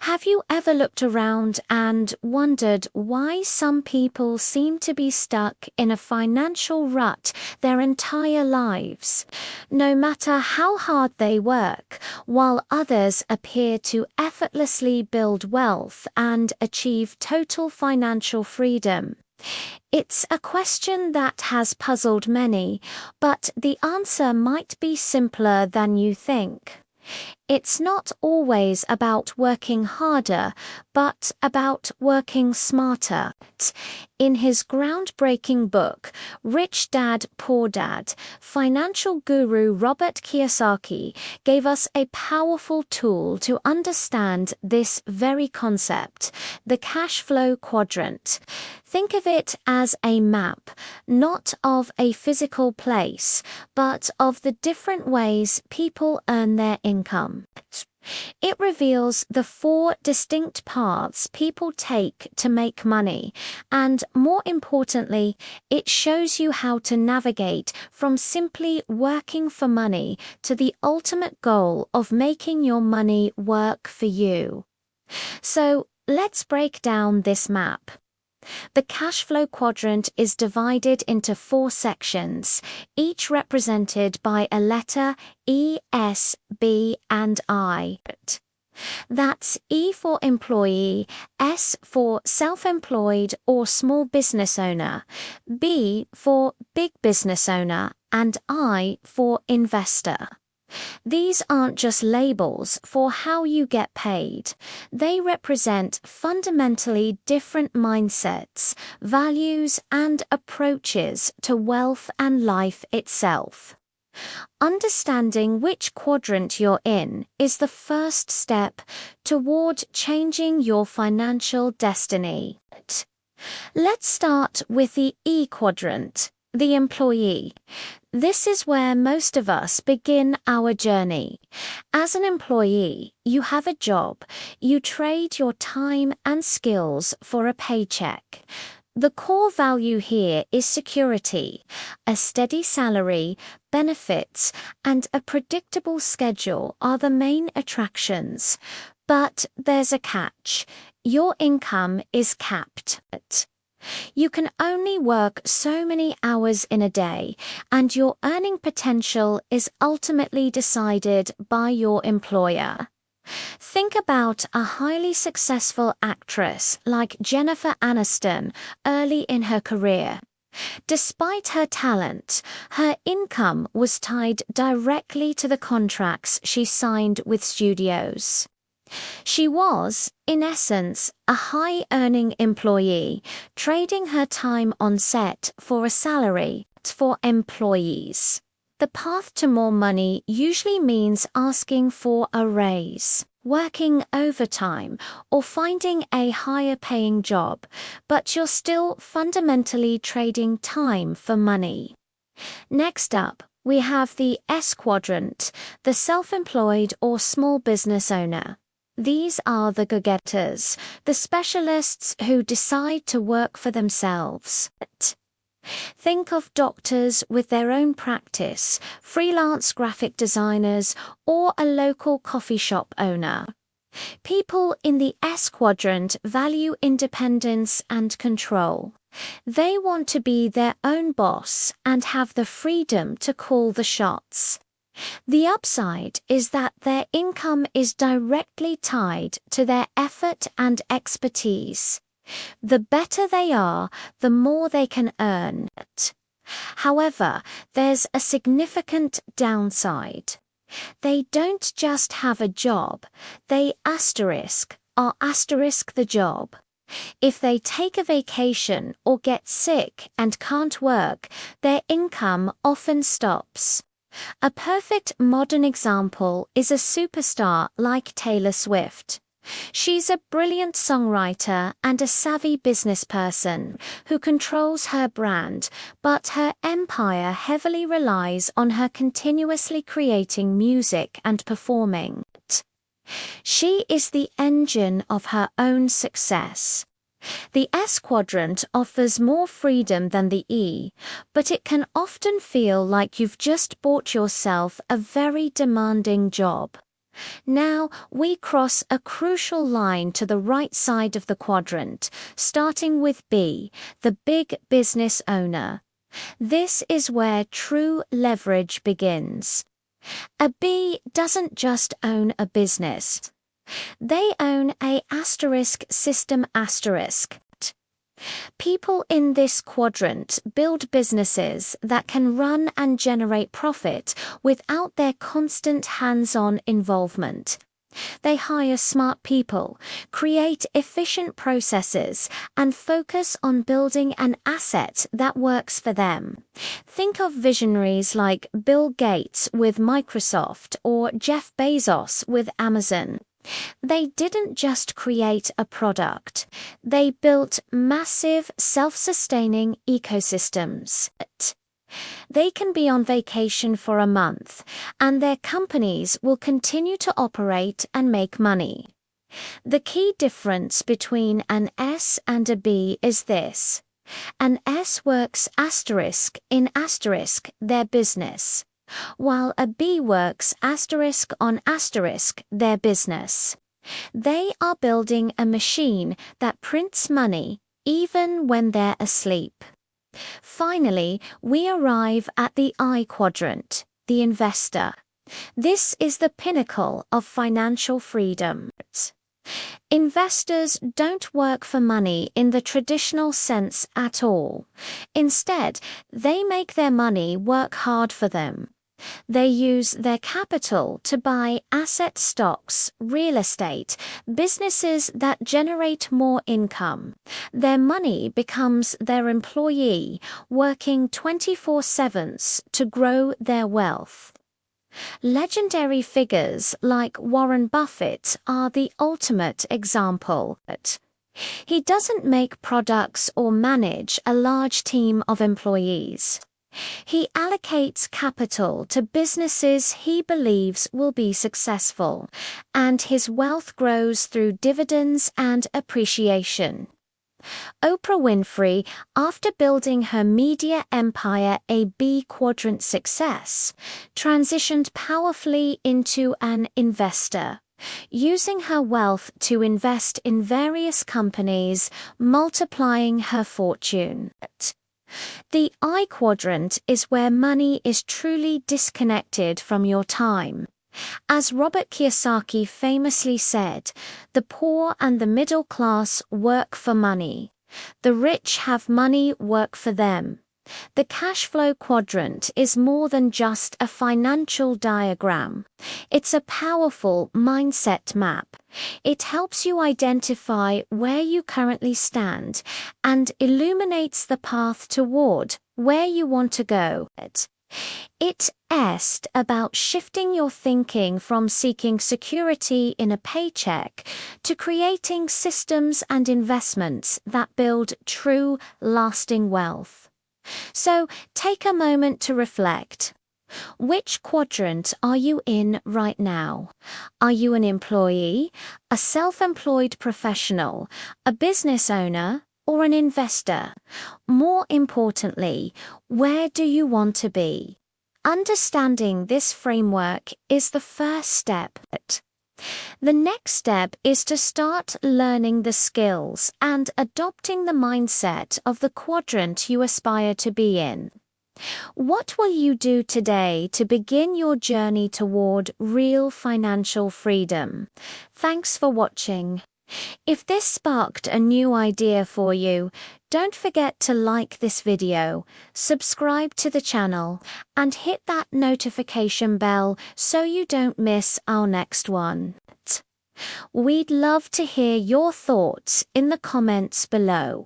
Have you ever looked around and wondered why some people seem to be stuck in a financial rut their entire lives, no matter how hard they work, while others appear to effortlessly build wealth and achieve total financial freedom? It's a question that has puzzled many, but the answer might be simpler than you think. It's not always about working harder, but about working smarter. In his groundbreaking book, Rich Dad, Poor Dad, financial guru Robert Kiyosaki gave us a powerful tool to understand this very concept, the cash flow quadrant. Think of it as a map, not of a physical place, but of the different ways people earn their income. It reveals the 4 distinct paths people take to make money, and more importantly, it shows you how to navigate from simply working for money to the ultimate goal of making your money work for you. So, let's break down this map. The cash flow quadrant is divided into 4 sections, each represented by a letter E, S, B, and I. That's E for employee, S for self-employed or small business owner, B for big business owner, and I for investor. These aren't just labels for how you get paid. They represent fundamentally different mindsets, values, and approaches to wealth and life itself. Understanding which quadrant you're in is the first step toward changing your financial destiny. Let's start with the E quadrant, the employee. This is where most of us begin our journey. As an employee, you have a job. You trade your time and skills for a paycheck. The core value here is security. A steady salary, benefits, and a predictable schedule are the main attractions. But there's a catch. Your income is capped. You can only work so many hours in a day, and your earning potential is ultimately decided by your employer. Think about a highly successful actress like Jennifer Aniston early in her career. Despite her talent, her income was tied directly to the contracts she signed with studios. She was, in essence, a high-earning employee, trading her time on set for a salary for employees. The path to more money usually means asking for a raise, working overtime, or finding a higher-paying job, but you're still fundamentally trading time for money. Next up, we have the S quadrant, the self-employed or small business owner. These are the go-getters, the specialists who decide to work for themselves. Think of doctors with their own practice, freelance graphic designers, or a local coffee shop owner. People in the S quadrant value independence and control. They want to be their own boss and have the freedom to call the shots. The upside is that their income is directly tied to their effort and expertise. The better they are, the more they can earn. However, there's a significant downside. They don't just have a job, they are the job. If they take a vacation or get sick and can't work, their income often stops. A perfect modern example is a superstar like Taylor Swift. She's a brilliant songwriter and a savvy businessperson who controls her brand, but her empire heavily relies on her continuously creating music and performing. She is the engine of her own success. The S quadrant offers more freedom than the E, but it can often feel like you've just bought yourself a very demanding job. Now we cross a crucial line to the right side of the quadrant, starting with B, the big business owner. This is where true leverage begins. A B doesn't just own a business. They own a asterisk system asterisk. People in this quadrant build businesses that can run and generate profit without their constant hands-on involvement. They hire smart people, create efficient processes, and focus on building an asset that works for them. Think of visionaries like Bill Gates with Microsoft or Jeff Bezos with Amazon. They didn't just create a product, they built massive, self-sustaining ecosystems. They can be on vacation for a month, and their companies will continue to operate and make money. The key difference between an S and a B is this. An S works asterisk in asterisk their business, while a B works asterisk on asterisk their business. They are building a machine that prints money even when they're asleep. Finally, we arrive at the I quadrant, the investor. This is the pinnacle of financial freedom. Investors don't work for money in the traditional sense at all. Instead, they make their money work hard for them. They use their capital to buy asset stocks, real estate, businesses that generate more income. Their money becomes their employee, working 24/7 to grow their wealth. Legendary figures like Warren Buffett are the ultimate example. He doesn't make products or manage a large team of employees. He allocates capital to businesses he believes will be successful, and his wealth grows through dividends and appreciation. Oprah Winfrey, after building her media empire a B quadrant success, transitioned powerfully into an investor, using her wealth to invest in various companies, multiplying her fortune. The I quadrant is where money is truly disconnected from your time. As Robert Kiyosaki famously said, the poor and the middle class work for money. The rich have money work for them. The cash flow quadrant is more than just a financial diagram. It's a powerful mindset map. It helps you identify where you currently stand and illuminates the path toward where you want to go. It's about shifting your thinking from seeking security in a paycheck to creating systems and investments that build true, lasting wealth. So take a moment to reflect. Which quadrant are you in right now? Are you an employee, a self-employed professional, a business owner, or an investor? More importantly, where do you want to be? Understanding this framework is the first step. The next step is to start learning the skills and adopting the mindset of the quadrant you aspire to be in. What will you do today to begin your journey toward real financial freedom? Thanks for watching. If this sparked a new idea for you, don't forget to like this video, subscribe to the channel, and hit that notification bell so you don't miss our next one. We'd love to hear your thoughts in the comments below.